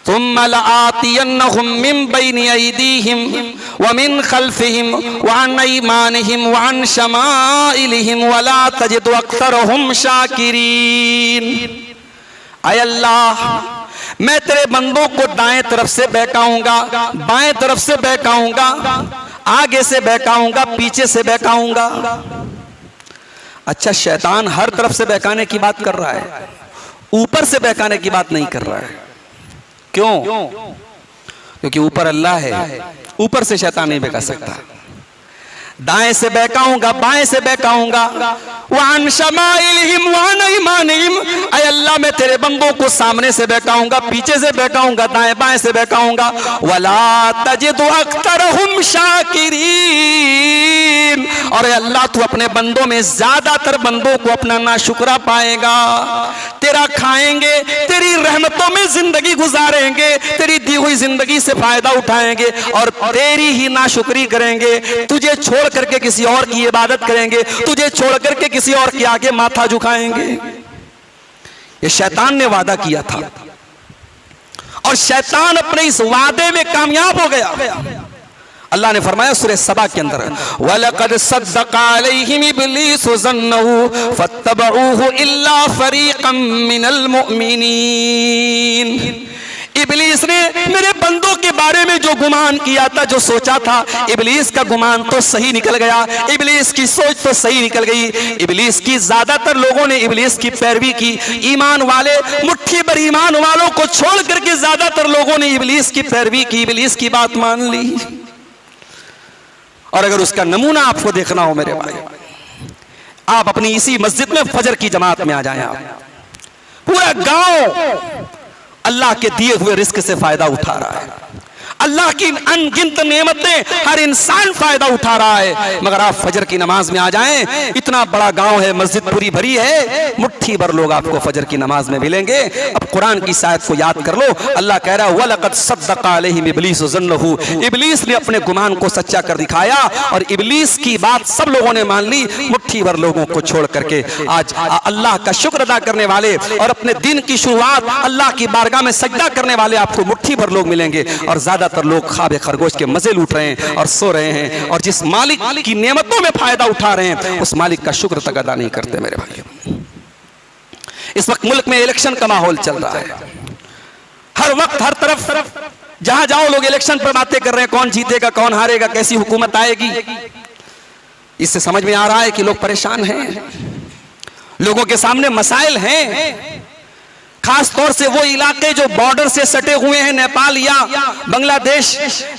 तुम्मा लआतियन्नहुम मिन बैनि अयदीहिम व मिन खल्फिहिम व अन अयमानिहिम व अन शमाइलिहिम व ला तजिदु अक्सरहुम शाकिरीन। ऐ अल्लाह, मैं तेरे बंदों को दाएं तरफ से बहकाऊंगा, बाएं तरफ से बहकाऊंगा, आगे से बहकाऊंगा, पीछे से बहकाऊंगा। अच्छा, शैतान हर तरफ से बहकाने की बात कर रहा है, ऊपर से बहकाने की बात नहीं कर रहा है। क्यों? क्योंकि ऊपर अल्लाह है, ऊपर से शैतान नहीं बहका सकता। दाएं से बहकाऊंगा, बाएं से बहकाऊंगा, वान शमाइलिहिम वान अयमानिहिम, ऐ अल्लाह मैं तेरे बंदों को सामने से बहकाऊंगा, पीछे से बहकाऊंगा, दाएं बाएं से बहकाऊंगा। वला तजिदु अक्सरहुम शाकिरीन, और अल्लाह तू अपने बंदों में ज्यादातर बंदों को अपना नाशुक्रा पाएगा। तेरा खाएंगे, तेरी रहमतों में जिंदगी गुजारेंगे, तेरी दी हुई जिंदगी से फायदा उठाएंगे और तेरी ही नाशुक्री करेंगे। तुझे छोड़ करके किसी और की इबादत करेंगे, तुझे छोड़ करके किसी और के आगे माथा झुकाएंगे। ये शैतान ने वादा किया था और शैतान अपने इस वादे में कामयाब हो गया। अल्लाह ने फरमाया सूरह सबा के अंदर, वलक़द सद्दक़ अलैहिम इब्लीसु ज़न्नहु फत्तबऊहु इल्ला फ़रीक़म मिनल मुमिनीन। इब्लीस ने मेरे बंदों के बारे में जो गुमान किया था, जो सोचा था, इब्लीस का गुमान तो सही निकल गया, इब्लीस की सोच तो सही निकल गई। इब्लीस की ज्यादातर लोगों ने इब्लीस की पैरवी की। ईमान वाले, मुट्ठी भर ईमान वालों को छोड़ करके ज्यादातर लोगों ने इब्लीस की पैरवी की, इब्लीस की बात मान ली। और अगर उसका नमूना आपको देखना हो मेरे भाई, आप अपनी इसी मस्जिद में फजर की जमात में आ जाएं। आप पूरा गांव अल्लाह के दिए हुए रिस्क से फायदा उठा रहा है, अल्लाह की अनगिनत नेमतें हर इंसान फायदा उठा रहा है, मगर आप फजर की नमाज में आ जाएं, इतना बड़ा गांव है, मस्जिद पूरी भरी है, मुट्ठी भर लोग आपको फजर की नमाज में मिलेंगे। अब कुरान की आयत को याद कर लो, अल्लाह कह रहा है वलक़द सद्दक़ अलैहिम इब्लीसु ज़न्नहु, इब्लीस ने अपने गुमान को सच्चा कर दिखाया और इब्लीस की बात सब लोगों ने मान ली। मुट्ठी भर लोगों को छोड़ करके आज अल्लाह का शुक्र अदा करने वाले और अपने दिन की शुरुआत अल्लाह की बारगाह में सजदा करने वाले आपको मुट्ठी भर लोग मिलेंगे। और ज्यादातर लोग ख्वाब खरगोश के मजे लूट रहे हैं और सो रहे हैं, और जिस मालिक की नेमतों में फायदा उठा रहे हैं उस मालिक का शुक्र तक अदा नहीं करते। मेरे भाइयों, इस वक्त मुल्क में इलेक्शन का माहौल चल रहा है, हर वक्त हर तरफ जहां जाओ लोग इलेक्शन पर बातें कर रहे हैं, कौन जीतेगा, कौन हारेगा, कैसी हुकूमत आएगी। इससे समझ में आ रहा है कि लोग परेशान हैं, लोगों के सामने मसाइल हैं। खास तौर से वो इलाके जो बॉर्डर से सटे हुए हैं, नेपाल या बांग्लादेश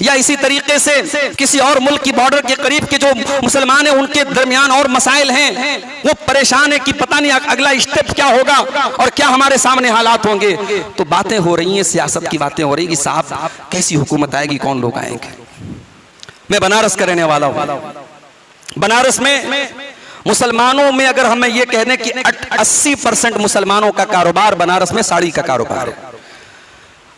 या इसी तरीके से किसी और मुल्क की बॉर्डर के करीब के जो मुसलमान हैं, उनके दरमियान और मसाइल हैं। वो परेशान है कि पता नहीं अगला स्टेप क्या होगा और क्या हमारे सामने हालात होंगे। तो बातें हो रही हैं, सियासत की बातें हो रही कि साहब कैसी हुकूमत आएगी, कौन लोग आएंगे। मैं बनारस का रहने वाला हूं। बनारस में मुसलमानों में अगर हमें यह कह दें कि 80% मुसलमानों का कारोबार बनारस में साड़ी का कारोबार है।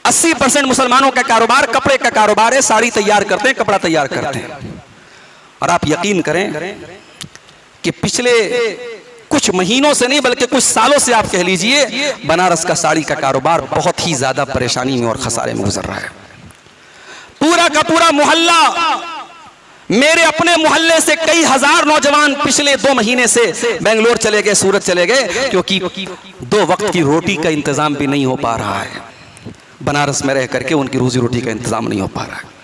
80% मुसलमानों का कारोबार कपड़े का कारोबार है, साड़ी तैयार करते हैं, कपड़ा तैयार करते हैं। और आप यकीन करें कि पिछले कुछ महीनों से नहीं बल्कि कुछ सालों से आप कह लीजिए, बनारस का साड़ी का कारोबार बहुत ही ज्यादा परेशानी में और खसारे में गुजर रहा है। पूरा का पूरा मोहल्ला, मेरे अपने मोहल्ले से कई हजार नौजवान पिछले 2 महीने से बेंगलोर चले गए, सूरत चले गए, क्योंकि 2 वक्त की रोटी का इंतजाम भी नहीं हो पा रहा है। बनारस में रह करके उनकी रोजी रोटी का इंतजाम नहीं हो पा रहा है।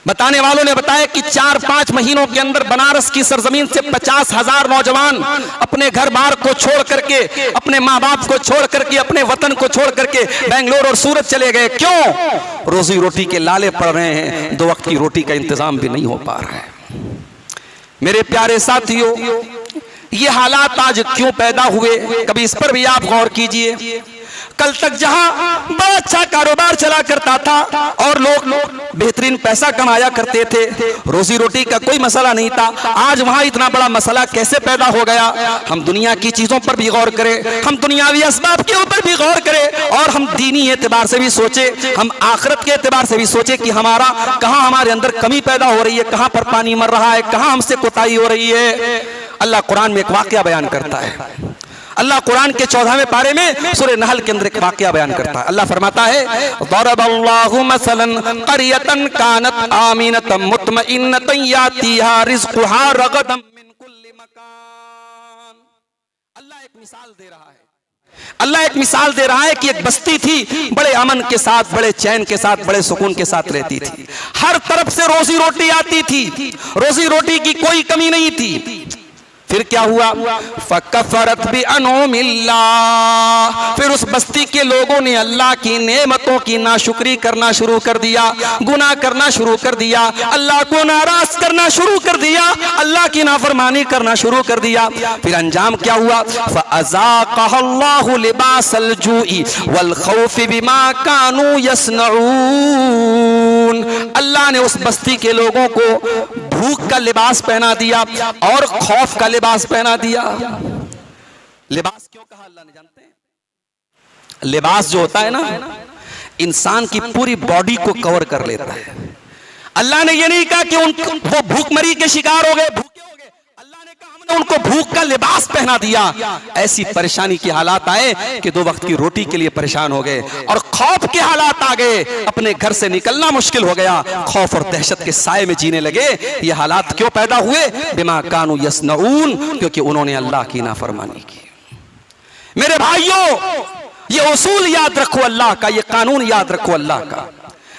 बताने वालों ने बताया कि 4-5 महीनों के अंदर बनारस की सरजमीन से 50,000 नौजवान अपने घर बार को छोड़ करके, अपने माँ बाप को छोड़ करके, अपने वतन को छोड़ करके बेंगलोर और सूरत चले गए। क्यों? रोजी रोटी के लाले पड़ रहे हैं, 2 वक्त की रोटी का इंतजाम भी नहीं हो पा रहा है। मेरे प्यारे साथियों, ये हालात आज क्यों पैदा हुए, कभी इस पर भी आप गौर कीजिए। कल तक जहां बड़ा अच्छा कारोबार चला करता था और लोग बेहतरीन पैसा कमाया करते थे, रोजी रोटी का कोई मसला नहीं था, आज वहां इतना बड़ा मसला कैसे पैदा हो गया। हम दुनिया की चीजों पर भी गौर करें, हम दुनियावी असबाब के ऊपर भी गौर करें और हम दीनी एतबार से भी सोचे, हम आखिरत के एतबार से भी सोचे कि कहां हमारे अंदर कमी पैदा हो रही है, कहां पर पानी मर रहा है, कहां हमसे कोताही हो रही है। अल्लाह कुरान में एक वाकया बयान करता है। अल्लाह कुरान के 14वें पारे में सूरह नहल के अंदर एक वाकया बयान करता है। अल्लाह फरमाता है, दरबल्लाहु मसलन क़रियतन कानत आमिनतम मुतमइन्नतन यातिहा रिज़्क़ुहा रगदम मिन कुल्लि मकान। अल्लाह एक मिसाल दे रहा है, अल्लाह एक मिसाल दे रहा है कि एक बस्ती थी, बड़े अमन के साथ, बड़े चैन के साथ, बड़े सुकून के साथ रहती थी। हर तरफ से रोजी रोटी आती थी, रोजी रोटी की कोई कमी नहीं थी। फिर क्या हुआ? फकफरत बि अनउमिल्लाह, फिर उस बस्ती के लोगों ने अल्लाह की नेमतों की नाशुक्री करना शुरू कर दिया, गुनाह करना शुरू कर दिया, अल्लाह को नाराज करना शुरू कर दिया, अल्लाह की नाफरमानी करना शुरू कर दिया। फिर अंजाम क्या हुआ? फअज़ाक़हल्लाहु लिबासल जूइ वल खौफ़ि बिमा कानू यस्नऊन। अल्लाह ने उस बस्ती के लोगों को भूख का लिबास पहना दिया और खौफ का लिबास पहना दिया। लिबास क्यों कहा अल्लाह ने जानते हैं? लिबास जो होता है ना, इंसान की पूरी बॉडी को कवर कर लेता है। अल्लाह ने ये नहीं कहा कि वो भूखमरी के शिकार हो गए, भूखे हो गए। अल्लाह ने कहा हमने उनको भूख का लिबास पहना दिया। ऐसी परेशानी के हालात आए कि 2 वक्त की रोटी के लिए परेशान हो गए, और खौफ के हालात आ गए, अपने घर से निकलना मुश्किल हो गया, खौफ और दहशत के साए में जीने लगे। ये हालात क्यों पैदा हुए? बिमा कानू यस्नऊन, क्योंकि उन्होंने अल्लाह की नाफरमानी की। मेरे भाइयों, ये उसूल याद रखो अल्लाह का, ये कानून याद रखो अल्लाह का।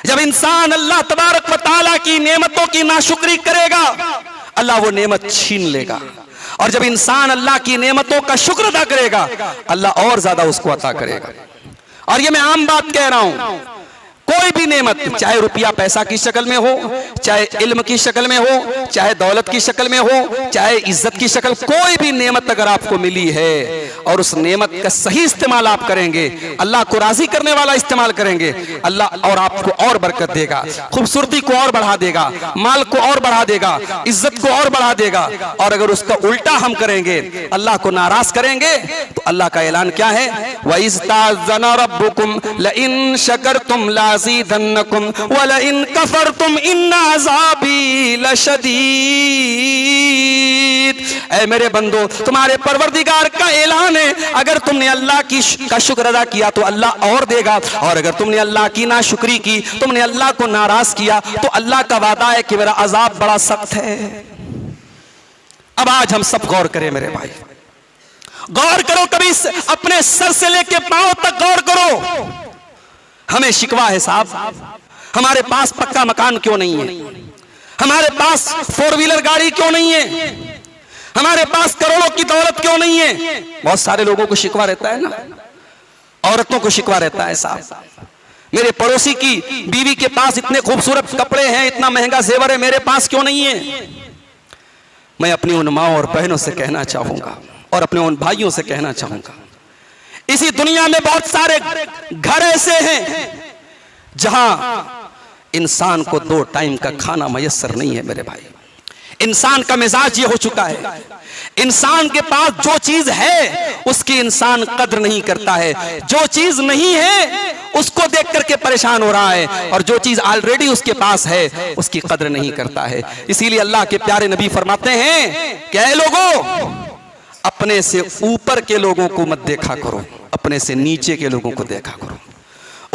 जब इंसान अल्लाह तबारक व तआला की नेमतों की नाशुक्री करेगा, अल्लाह वो नेमत छीन लेगा, और जब इंसान अल्लाह की नेमतों का शुक्र अदा करेगा, अल्लाह और ज्यादा उसको अता करेगा। और ये मैं आम बात कह रहा हूं, कोई भी नेमत, चाहे रुपया पैसा की शक्ल में हो, चाहे इल्म की शक्ल में हो, चाहे दौलत की शक्ल में हो, चाहे इज्जत की शक्ल, कोई भी नेमत अगर आपको मिली है और उस नेमत का सही इस्तेमाल आप करेंगे, अल्लाह को राजी करने वाला इस्तेमाल करेंगे, अल्लाह और आपको और बरकत देगा, खूबसूरती को और बढ़ा देगा, माल को और बढ़ा देगा, इज्जत को और बढ़ा देगा। और अगर उसका उल्टा हम करेंगे, अल्लाह को नाराज करेंगे, तो अल्लाह का ऐलान क्या है? वइज़्ताज़ना रब्बुकुम लइन शकरतुम लाज़ीदन्नकुम वलइन कफरतुम इन्ना अज़ाबी लशदीद। ऐ मेरे बंदो, तुम्हारे परवरदिगार का ऐलान है, अगर तुमने अल्लाह का शुक्र अदा किया तो अल्लाह और देगा, और अगर तुमने अल्लाह की नाशुक्री की, तुमने अल्लाह को नाराज किया, तो अल्लाह का वादा है कि मेरा अजाब बड़ा सख्त है। अब आज हम सब गौर करें मेरे भाई, गौर करो, कभी अपने सर से लेके पांव तक गौर करो। हमें शिकवा है साहब, हमारे पास पक्का मकान क्यों नहीं है? हमारे पास 4 व्हीलर गाड़ी क्यों नहीं है? हमारे पास करोड़ों की दौलत क्यों नहीं है? बहुत सारे लोगों को शिकवा रहता है ना, औरतों को शिकवा रहता है साहब, मेरे पड़ोसी की बीवी के पास इतने खूबसूरत कपड़े हैं, इतना महंगा जेवर है, मेरे पास क्यों नहीं है? मैं अपनी उन माँ और बहनों से कहना चाहूंगा, और अपने उन भाइयों से कहना चाहूंगा, इसी दुनिया में बहुत सारे घर ऐसे हैं जहां इंसान को 2 टाइम का खाना मयस्सर नहीं है। मेरे भाई, इंसान का मिजाज ये हो चुका है, इंसान के पास जो चीज है उसकी इंसान कद्र नहीं करता है, जो चीज नहीं है उसको देख करके परेशान हो रहा है, और जो चीज ऑलरेडी उसके पास है उसकी कद्र नहीं करता है। इसीलिए अल्लाह के प्यारे नबी फरमाते हैं कि ऐ लोगों, अपने से ऊपर के लोगों को मत देखा करो, अपने से नीचे के लोगों को देखा करो।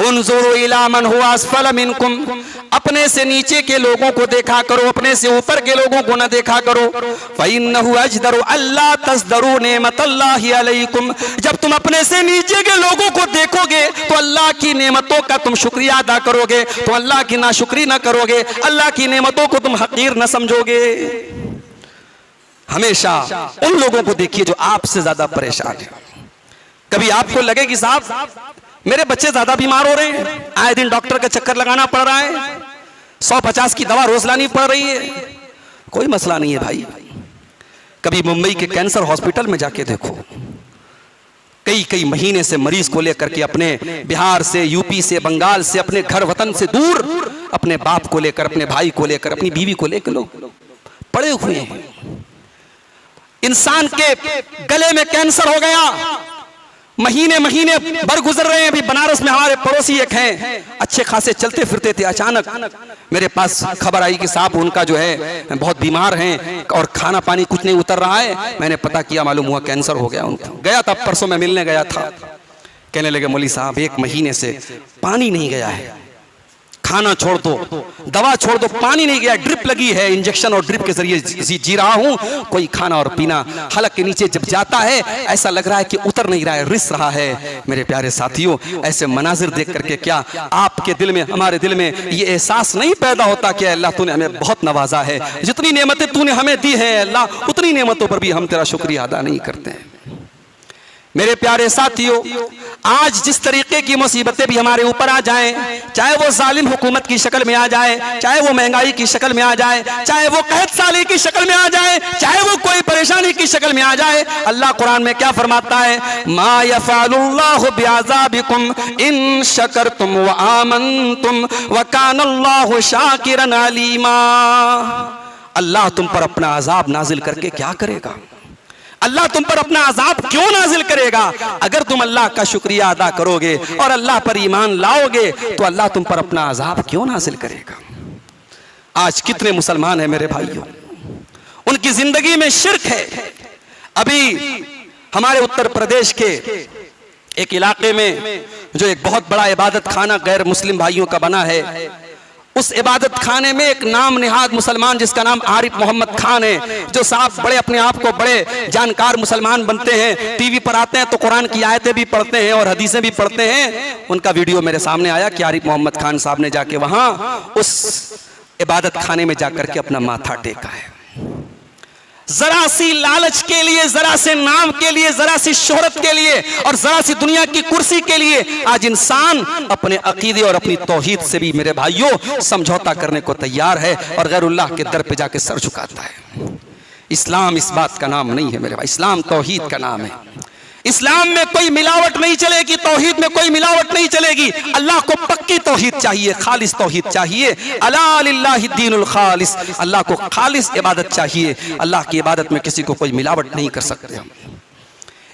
उन्जुरु इला मन हुवा अस्फल मिनकुम, अपने से नीचे के लोगों को देखा करो, अपने से ऊपर के लोगों को न देखा करो। फइन्नहु अजदरु अल्ला तज़दरु नेमतल्लाहि अलैकुम, जब तुम अपने से नीचे के लोगों को देखोगे तो अल्लाह की नेमतों का तुम शुक्रिया अदा करोगे, तो अल्लाह की नाशुक्री न करोगे, अल्लाह की नेमतों को तुम हकीर न समझोगे। हमेशा उन लोगों को देखिए जो आपसे ज्यादा परेशान है। कभी आपको लगे कि साहब मेरे बच्चे ज्यादा बीमार हो रहे हैं, आए दिन डॉक्टर का चक्कर लगाना पड़ रहा है, 150 की दवा रोज लानी पड़ रही है, कोई मसला नहीं है भाई। कभी मुंबई के कैंसर हॉस्पिटल में जाके देखो, कई महीने से मरीज को लेकर के अपने बिहार से, यूपी से, बंगाल से, अपने घर वतन से दूर, अपने बाप को लेकर, अपने भाई को लेकर, अपनी बीवी को लेकर लोग पड़े हुए हैं। इंसान के गले में कैंसर हो गया, महीने महीने भर गुजर रहे हैं। अभी बनारस में हमारे पड़ोसी एक हैं, अच्छे खासे चलते फिरते थे, अचानक मेरे पास खबर आई कि साहब उनका जो है बहुत बीमार हैं और खाना पानी कुछ नहीं उतर रहा है। मैंने पता किया, मालूम हुआ कैंसर हो गया उनको। गया था परसों, मैं मिलने गया था। कहने लगे मौलवी साहब 1 महीने से पानी नहीं गया है, खाना छोड़ दो, दवा छोड़ दो, पानी नहीं गया, ड्रिप लगी है, इंजेक्शन और ड्रिप के जरिए जी रहा हूं, कोई खाना और पीना हलक के नीचे जब जाता है ऐसा लग रहा है कि उतर नहीं रहा है, रिस रहा है। मेरे प्यारे साथियों, ऐसे मनाजिर देख करके क्या आपके दिल में, हमारे दिल में ये एहसास नहीं पैदा होता कि अल्लाह तूने हमें बहुत नवाजा है, जितनी नेमतें तूने हमें दी है अल्लाह, उतनी नेमतों पर भी हम तेरा शुक्रिया अदा नहीं करते हैं। मेरे प्यारे साथियों, आज जिस तरीके की मुसीबतें भी हमारे ऊपर आ जाएं, चाहे वो जालिम हुकूमत की शक्ल में आ जाए, चाहे वो महंगाई की शक्ल में आ जाए, चाहे वो कहत साली की शक्ल में आ जाए, चाहे वो कोई परेशानी की शक्ल में आ जाए, अल्लाह कुरान में क्या फरमाता है? मा यफ़अलुल्लाहु बिअज़ाबिकुम इन शकरतुम व आमनतुम व कानल्लाहु शाकिरन अलीमा। अल्लाह तुम पर अपना अजाब नाजिल करके क्या करेगा? अल्लाह तुम पर अपना अजाब क्यों नाजिल करेगा? अगर तुम अल्लाह का शुक्रिया अदा करोगे और अल्लाह पर ईमान लाओगे तो अल्लाह तुम पर अपना अजाब क्यों नाजिल करेगा? आज कितने मुसलमान हैं मेरे भाइयों, उनकी जिंदगी में शिर्क है। अभी हमारे उत्तर प्रदेश के एक इलाके में जो एक बहुत बड़ा इबादत खाना गैर मुस्लिम भाइयों का बना है, उस इबादत खाने में एक नाम निहाद मुसलमान जिसका नाम आरिफ मोहम्मद खान है, जो साहब बड़े अपने आप को बड़े जानकार मुसलमान बनते हैं, टीवी पर आते हैं तो कुरान की आयतें भी पढ़ते हैं और हदीसें भी पढ़ते हैं। उनका वीडियो मेरे सामने आया कि आरिफ मोहम्मद खान साहब ने जाके वहां उस इबादत खाने में जाकर के अपना माथा टेका है। जरा सी लालच के लिए, जरा से नाम के लिए, जरा सी शोहरत के लिए और जरा सी दुनिया की कुर्सी के लिए आज इंसान अपने अकीदे और अपनी तौहीद से भी मेरे भाइयों समझौता करने को तैयार है और गैरुल्लाह के दर पे जाके सर झुकाता है। इस्लाम इस बात का नाम नहीं है मेरे भाई, इस्लाम तौहीद का नाम है। इस्लाम में कोई मिलावट नहीं चलेगी, तौहीद में कोई मिलावट नहीं चलेगी। अल्लाह को पक्की तौहीद चाहिए, खालिस तौहीद चाहिए। अला लिल्लाहि दीनुल खालिस, अल्लाह को खालिस इबादत चाहिए। अल्लाह की इबादत में किसी को कोई मिलावट नहीं कर सकते हम।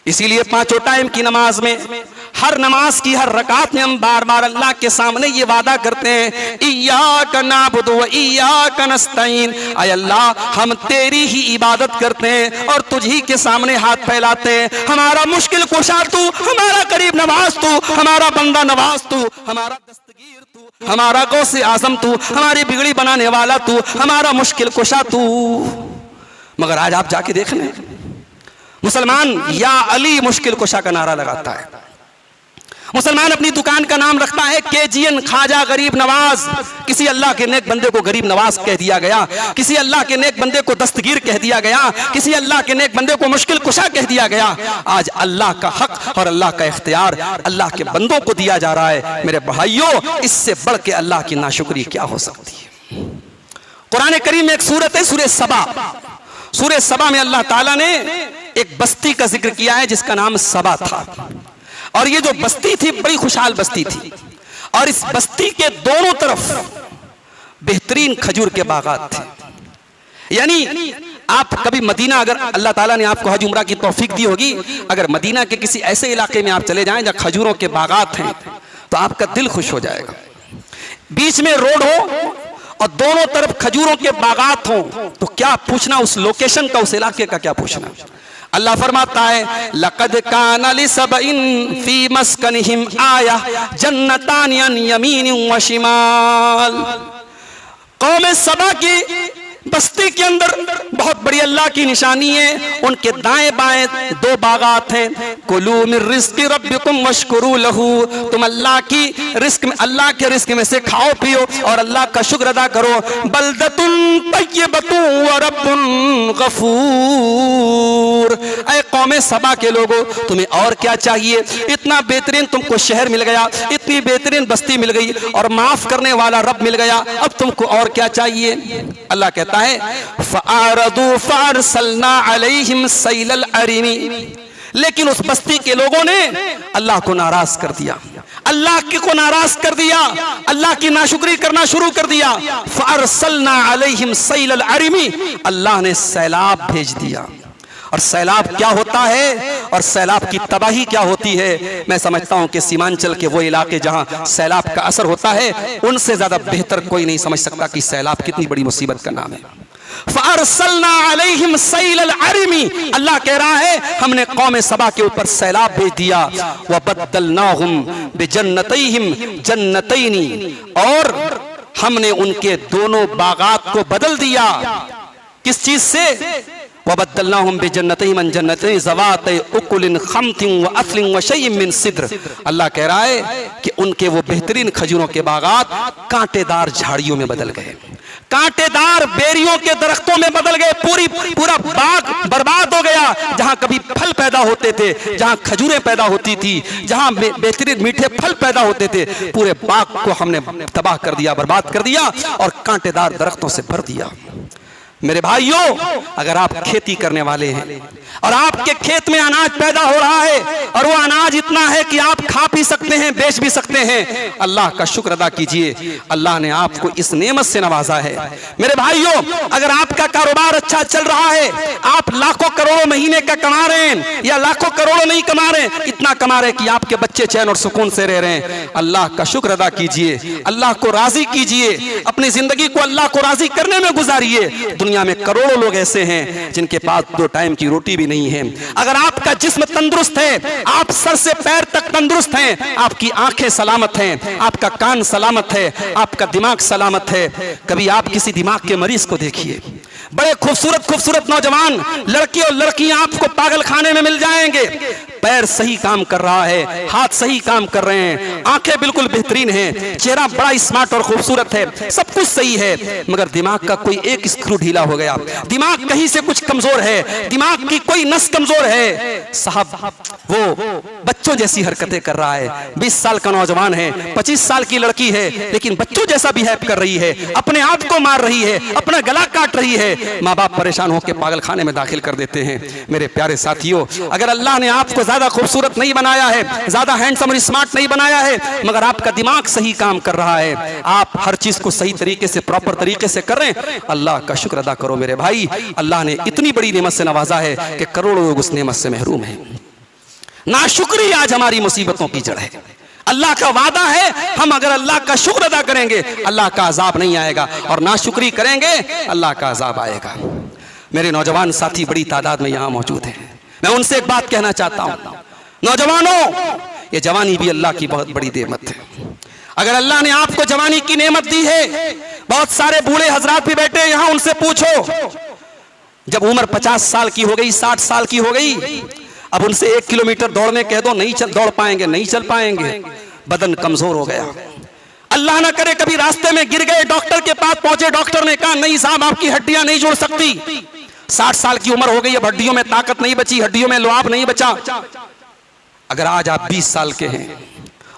इसीलिए 5 टाइम की नमाज में, हर नमाज की हर रकात में हम बार बार अल्लाह के सामने ये वादा करते हैं, इय्याका नअबुदु व इय्याका नस्तईन, ऐ अल्लाह हम तेरी ही इबादत करते हैं और तुझ ही के सामने हाथ फैलाते हैं। हमारा मुश्किल कुशा तू, हमारा करीब नवाज तू, हमारा बंदा नवाज तू, हमारा दस्तगीर तू, हमारा गौसे आजम तू, हमारी बिगड़ी बनाने वाला तू, हमारा मुश्किल कुशा तू। मगर आज आप जाके देख लें, मुसलमान या अली मुश्किल कुशा का नारा लगाता है, मुसलमान अपनी दुकान का नाम रखता है केजीएन ख्वाजा गरीब नवाज। किसी अल्लाह के नेक बंदे को गरीब नवाज कह दिया गया, किसी अल्लाह के नेक बंदे को दस्तगीर कह दिया गया, किसी अल्लाह के नेक बंदे को मुश्किल कुशा कह दिया गया। आज अल्लाह का हक और अल्लाह का इख्तियार अल्लाह के बंदों को दिया जा रहा है। मेरे भाइयों, इससे बढ़ के अल्लाह की नाशुक्री क्या हो सकती है? कुरान करीम में एक सूरत है सूरह सबा। सूरह सबा में अल्लाह ताला ने एक बस्ती का जिक्र किया है जिसका नाम सबा था, और ये जो बस्ती थी बड़ी खुशहाल बस्ती थी, और इस बस्ती के दोनों तरफ बेहतरीन खजूर के बागात थे। यानी आप कभी मदीना, अगर अल्लाह ताला ने आपको हज उम्रा की तौफीक दी होगी, अगर मदीना के किसी ऐसे इलाके में आप चले जाएं जहां खजूरों के बागात हैं तो आपका दिल खुश हो जाएगा। बीच में रोड हो और दोनों तरफ खजूरों के बागात हों तो क्या पूछना उस लोकेशन का, उस इलाके का क्या पूछना। अल्लाह फरमाता है, लक़द काना लिसबइन फी मस्कनिहिम आया जन्नतान अन यमीन व शिमाल। कौम सबा की बस्ती के अंदर बहुत बड़ी अल्लाह की निशानी है, उनके दाएं बाएं 2 बागात हैं। कुलू मिन रिज़्क़ि रब्बिकुम वश्कुरू लहू, तुम अल्लाह की रिस्क में, अल्लाह के रिस्क में से खाओ पियो और अल्लाह का शुक्र अदा करो। बल्दतुन तय्यबतुन व रब्बुन गफूर। ऐ कौमे सबा के लोगों, तुम्हें और क्या चाहिए? इतना बेहतरीन तुमको शहर मिल गया, इतनी बेहतरीन बस्ती मिल गई और माफ करने वाला रब मिल गया, अब तुमको और क्या चाहिए? अल्लाह कहता है, फ़अरदू फ़अरसलना अलैहिम सैलल अरीमी। लेकिन उस बस्ती के लोगों ने अल्लाह को नाराज कर दिया, अल्लाह को नाराज कर दिया, अल्लाह की नाशुक्री करना शुरू कर दिया। फ़अरसलना अलैहिम सैलल अरीमी, अल्लाह ने सैलाब भेज दिया और सैलाब क्या होता है और सैलाब की तबाही क्या होती है। मैं समझता हूं कि सीमांचल के वो इलाके जहां सैलाब का असर होता है, उनसे ज्यादा बेहतर कोई नहीं समझ सकता कि सैलाब कितनी बड़ी मुसीबत का नाम है। फ़अरसलना अलैहिम सैलल अरमी, अल्लाह कह रहा है हमने कौम सबा के ऊपर सैलाब भेज दिया। व बद्दलनाहुम बिजन्नतैहिम जन्नतैनी, और हमने उनके दोनों बागात को बदल दिया। किस चीज से? वबद्दलनाहुम बिजन्नतैहिम जन्नतैन ज़वातै उकुलिन खम्तिन व असलिन व शैइन मिन सिद्र। अल्लाह कह रहा है कि उनके वो बेहतरीन खजूरों के बागात कांटेदार झाड़ियों में बदल गए, कांटेदार बेरियों के दरख्तों में बदल गए। पूरा बाग बर्बाद हो गया। जहां कभी फल पैदा होते थे, जहां खजूरें पैदा होती थी, जहां बेहतरीन मीठे फल पैदा होते थे, पूरे बाग को हमने तबाह कर दिया, बर्बाद कर दिया और कांटेदार दरख्तों से भर दिया। मेरे भाइयों, अगर आप खेती करने वाले हैं और आपके खेत में अनाज पैदा हो रहा है और वो अनाज इतना है कि आप खा पी सकते हैं, बेच भी सकते हैं, अल्लाह का शुक्र अदा कीजिए। अल्लाह ने आपको इस नेमत से नवाजा है। मेरे भाइयों, अगर आपका कारोबार अच्छा चल रहा है, आप लाखों करोड़ों महीने का कमा रहे हैं या लाखों करोड़ों नहीं कमा रहे, इतना कमा रहे कि आपके बच्चे चैन और सुकून से रह रहे हैं, अल्लाह का शुक्र अदा कीजिए, अल्लाह को राजी कीजिए, अपनी जिंदगी को अल्लाह को राजी करने में गुजारिए। दुनिया में करोड़ों लोग ऐसे हैं जिनके पास 2 टाइम की रोटी भी नहीं है। अगर आपका जिस्म तंदुरुस्त है, आप सर से पैर तक तंदुरुस्त हैं, आपकी आंखें सलामत हैं, आपका कान सलामत है, आपका दिमाग सलामत है। कभी आप किसी दिमाग के मरीज को देखिए, बड़े खूबसूरत खूबसूरत नौजवान लड़के और लड़कियां आपको पागल खाने में मिल जाएंगे। पैर सही काम कर रहा है, हाथ सही काम कर रहे हैं, आंखें बिल्कुल बेहतरीन हैं, चेहरा बड़ा स्मार्ट और खूबसूरत है, सब कुछ सही है, मगर दिमाग का कोई एक स्क्रू ढीला हो गया, दिमाग कहीं से कुछ कमजोर है, दिमाग की कोई नस कमजोर है। साहब, वो बच्चों जैसी हरकतें कर रहा है। 20 साल का नौजवान है, 25 साल की लड़की है, लेकिन बच्चों जैसा बिहेव कर रही है, अपने आप को मार रही है, अपना गला काट रही है। माँ बाप परेशान होकर पागल खाने में दाखिल कर देते हैं। मेरे प्यारे साथियों, अगर अल्लाह ने आपको ज्यादा खूबसूरत नहीं बनाया है, ज्यादा हैंडसम और स्मार्ट नहीं बनाया है, मगर आपका दिमाग सही काम कर रहा है, आप हर चीज को सही तरीके से, प्रॉपर तरीके से कर रहे हैं, अल्लाह का शुक्र अदा करो मेरे भाई। अल्लाह ने इतनी बड़ी नेमत से नवाजा है कि करोड़ों लोग उस नेमत से महरूम हैं। नाशुक्री आज हमारी मुसीबतों की जड़ है। अल्लाह का वादा है, हम अगर अल्लाह का शुक्र अदा करेंगे अल्लाह का अजाब नहीं आएगा, और नाशुक्री करेंगे अल्लाह का अजाब आएगा। मेरे नौजवान साथी बड़ी तादाद में यहाँ मौजूद हैं। मैं उनसे एक बात कहना चाहता हूँ, नौजवानों, ये जवानी भी अल्लाह की बहुत बड़ी नेमत है। अगर अल्लाह ने आपको जवानी की नेमत दी है, बहुत सारे बूढ़े हजरात भी बैठे हैं यहाँ, उनसे पूछो, जब उम्र 50 साल की हो गई, 60 साल की हो गई, अब उनसे 1 किलोमीटर दौड़ने कह दो, नहीं दौड़ पाएंगे, नहीं चल पाएंगे, बदन कमजोर हो गया। अल्लाह ना करे कभी रास्ते में गिर गए, डॉक्टर के पास पहुंचे, डॉक्टर ने कहा नहीं साहब आपकी हड्डियां नहीं जुड़ सकती, 60 साल की उम्र हो गई, अब हड्डियों में ताकत नहीं बची, हड्डियों में लुआब नहीं बचा। अगर आज आप 20 साल के हैं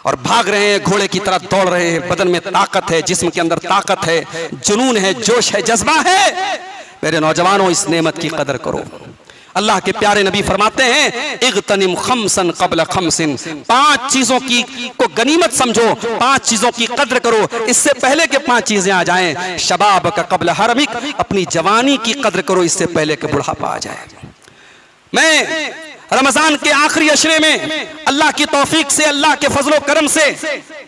और भाग रहे हैं, घोड़े की तरह दौड़ रहे हैं, बदन में ताकत है, जिस्म के अंदर ताकत है, जुनून है, जोश है, जज्बा है, मेरे नौजवानों इस नेमत की कदर करो। अल्लाह के प्यारे नबी फरमाते हैं, इग़तनिम खम्सन क़ब्ल खम्सिन, 5 चीजों की को गनीमत समझो, 5 चीजों की कद्र करो, इससे पहले के 5 चीजें आ जाएं। शबाब का क़ब्ल हरमिक, अपनी जवानी की कद्र करो इससे पहले के बुढ़ापा आ जाए। मैं रमजान के आखिरी अशरे में अल्लाह की तौफीक से, अल्लाह के फजलो करम से,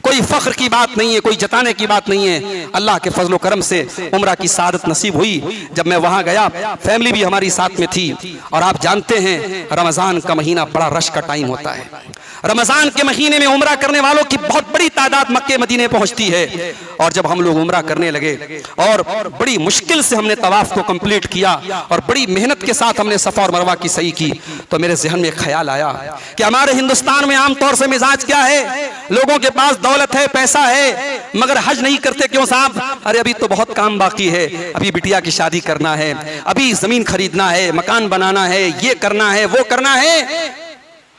कोई फख्र की बात नहीं है, कोई जताने की बात नहीं है, अल्लाह के फजलो करम से उम्रा की सादत नसीब हुई। जब मैं वहां गया, फैमिली भी हमारी साथ में थी, और आप जानते हैं रमजान का महीना बड़ा रश का टाइम होता है। रमजान के महीने में उम्रा करने वालों की बहुत बड़ी तादाद मक्के मदीने पहुंचती है। और जब हम लोग उम्रा करने लगे और बड़ी मुश्किल से हमने तवाफ को कंप्लीट किया और बड़ी मेहनत के साथ हमने सफा और मरवा की सही की, तो मेरे जहन में एक ख्याल आया कि हमारे हिंदुस्तान में आमतौर से मिजाज क्या है, लोगों के पास दौलत है, पैसा है, मगर हज नहीं करते। क्यों साहब? अरे अभी तो बहुत काम बाकी है, अभी बिटिया की शादी करना है, अभी जमीन खरीदना है, मकान बनाना है, ये करना है, वो करना है।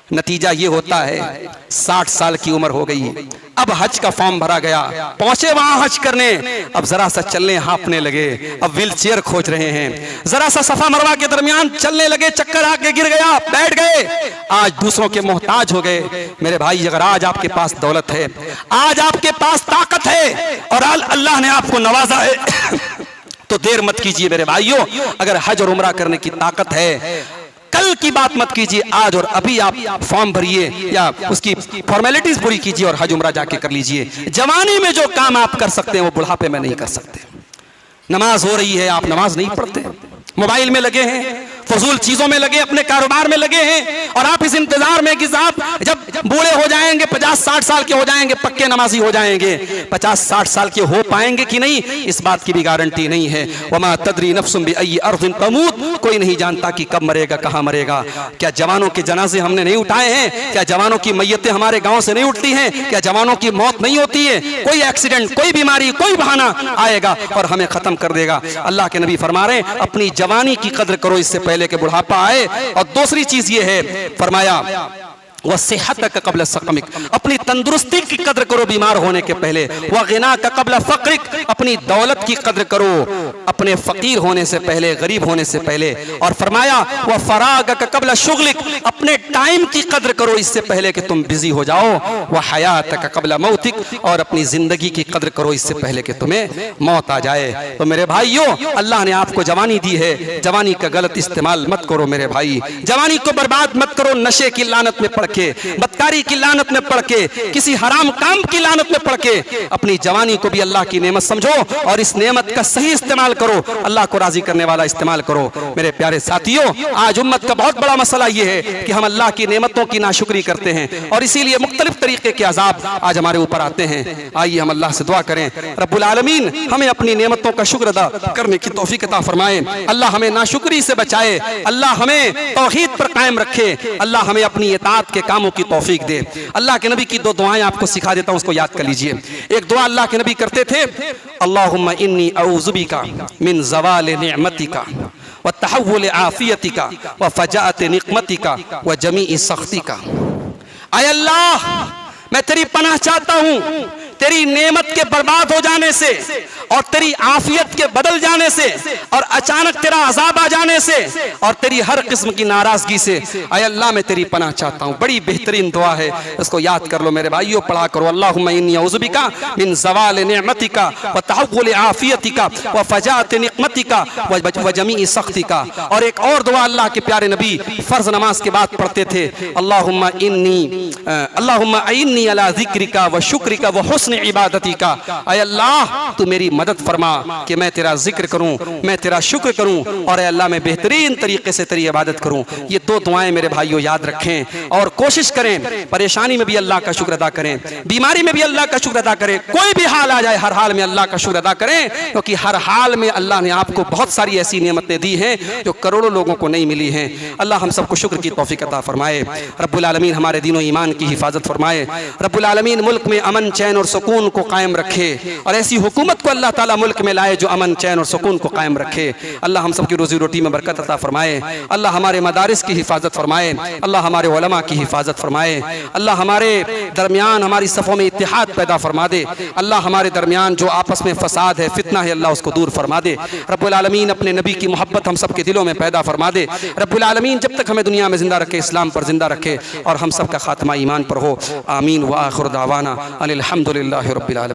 नतीजा ये होता है 60 साल की उम्र हो गई, अब हज का फॉर्म भरा गया, पहुंचे वहां हज करने, अब जरा सा चलने हाँफने लगे, अब व्हील चेयर खोज रहे हैं, जरा सा सफा मरवा के दरमियान चलने लगे, चक्कर आके गिर गया, बैठ गए, आज दूसरों के मोहताज हो गए। मेरे भाई, अगर आज आपके पास दौलत है, आज आपके पास ताकत है और अल्लाह ने आपको नवाजा है तो देर मत कीजिए मेरे भाइयों। अगर हज और उम्रा करने की ताकत है, कल की बात मत कीजिए, आज और अभी आप फॉर्म भरिए या उसकी फॉर्मेलिटीज पूरी कीजिए और हज उम्रा जाके कर लीजिए। जवानी में जो काम आप कर सकते हैं वो बुढ़ापे में नहीं कर सकते। नमाज हो रही है, आप नमाज नहीं पढ़ते, मोबाइल में लगे हैं, फजूल चीजों में लगे, अपने कारोबार में लगे हैं, और आप इस इंतजार में कि साहब जब बूढ़े हो जाएंगे, 50-60 साल के हो जाएंगे, पक्के नमाजी हो जाएंगे। 50-60 साल के हो पाएंगे कि नहीं, इस बात की भी गारंटी नहीं है। वमा तदरी नफ्सुम बिअय्यि अर्दिन तमूत, कोई नहीं जानता कि कब मरेगा, कहां मरेगा। क्या जवानों के जनाजे हमने नहीं उठाए हैं? क्या जवानों की मैयतें हमारे गांव से नहीं उठती हैं? क्या जवानों की मौत नहीं होती है? कोई एक्सीडेंट, कोई बीमारी, कोई बहाना आएगा और हमें खत्म कर देगा। अल्लाह के नबी फरमा रहे हैं अपनी जवानी की कद्र करो इससे पहले कि बुढ़ापा आए। और दूसरी चीज ये है, फरमाया वह सेहत का कबल सकमिक, अपनी तंदुरुस्ती की कद्र करो बीमार होने के पहले। वह गिना का कबल फक्रिक, अपनी दौलत की कद्र करो अपने फकीर होने से पहले, गरीब होने से पहले। और फरमाया वह फराग का कबल शुगलिक, अपने टाइम की कद्र करो इससे पहले कि तुम बिजी हो जाओ। वह हयात का कबल मौतिक, और अपनी जिंदगी की कद्र करो इससे पहले कि तुम्हें मौत आ जाए। तो मेरे भाइयों, अल्लाह ने आपको जवानी दी है, जवानी का गलत इस्तेमाल मत करो मेरे भाई। जवानी को बर्बाद मत करो नशे की लानत में पड़ के, बदकारी की लानत में पड़ के, किसी हराम काम की लानत में पड़ के। अपनी जवानी को भी अल्लाह की नेमत समझो और इस नेमत का सही इस्तेमाल करो, अल्लाह को राजी करने वाला इस्तेमाल करो। मेरे प्यारे साथियों, आज उम्मत का बहुत बड़ा मसला यह है कि हम अल्लाह की नेमतों की नाशुक्री करते हैं और इसीलिए मुख्तलिफ तरीके के अजाब आज हमारे ऊपर आते हैं। आइए हम अल्लाह से दुआ करें, रब्बुल आलमीन हमें अपनी नेमतों का शुक्र अदा करने की तौफीक अता फरमाए। अल्लाह हमें नाशुक्री से बचाए, अल्लाह हमें तौहीद पर कायम रखे, अल्लाह हमें अपनी इताअत के कामों की तौफीक दे। अल्लाह के नबी की दो दुआएं आपको सिखा देता हूं, उसको याद कर लीजिए। एक दुआ अल्लाह के नबी करते थे, अल्लाहुम्मा इन्नी अऊज़ु बिका मिन ज़वाल निअमतिका व तहव्वुल आफियतिका व फजाअत निक़मतिका व जमीई सख्तिका। आय अल्लाह, मैं तेरी पनाह चाहता हूं तेरी नेमत के बर्बाद हो जाने से और तेरी आफियत के बदल जाने से और अचानक तेरा अजाब आ जाने से और तेरी हर किस्म की नाराजगी से। आय अल्लाह, मैं तेरी पनाह चाहता हूँ। बड़ी बेहतरीन दुआ है, इसको याद कर लो मेरे भाइयों, पढ़ा करो। अल्लाहुम्मा इन्नी अऊज़ु बिका मिन ज़वाल निअमतिका व तहव्वुल आफियतिका व फजाअत निक़मतिका व जमीई सख्तिका। और एक और दुआ अल्लाह के प्यारे नबी फर्ज नमाज के बाद पढ़ते थे, अल्लाहुम्मा इन्नी अला ज़िक्रिका व शुक्रिका व हुस्न इबादती का। ऐ अल्लाह, तू मेरी मदद फरमा कि मैं तेरा जिक्र करूं, मैं तेरा शुक्र करूं और ऐ अल्लाह मैं बेहतरीन तरीके से तेरी इबादत करूं। ये दो दुआएं मेरे भाइयों याद रखें और कोशिश करें, परेशानी में भी अल्लाह का शुक्र अदा करें, बीमारी में भी अल्लाह का शुक्र अदा करें, कोई भी हाल आ जाए हर हाल में अल्लाह का शुक्र अदा करें, क्योंकि हर हाल में अल्लाह ने आपको बहुत सारी ऐसी नेमतें दी हैं जो करोड़ों लोगों को नहीं मिली हैं। अल्लाह हम सबको शुक्र की तौफीक अता फरमाए। रब्बुल आलमीन हमारे दीन और ईमान की हिफाजत फरमाए। रब्बुल आलमीन मुल्क में अमन चैन और सुकून को कायम रखे और ऐसी हुकूमत को अल्लाह ताला मुल्क में लाए जो अमन चैन और सुकून को कायम रखे। अल्लाह हम सबकी रोजी रोटी में बरकत अता फरमाए। अल्लाह हमारे मदारिस की हिफाजत फरमाए। अल्लाह हमारे उलमा की हिफाजत फरमाए। अल्लाह हमारे दरमियान हमारी सफ़ों में इत्तिहाद पैदा फरमा दे। अल्लाह हमारे दरमियान जो आपस में फसाद है, फितना है, अल्लाह उसको दूर फरमा दे। रब्बुल आलमीन अपने नबी की मोहब्बत हम सबके दिलों में पैदा फरमा दे। रब्बुल आलमीन जब तक हमें दुनिया में जिंदा रखे, इस्लाम पर जिंदा रखे और हम सब का खात्मा ईमान पर हो। आमीन व आखिर दावाना अनिल हम्दुलिल्लाहि रब्बिल आलमीन।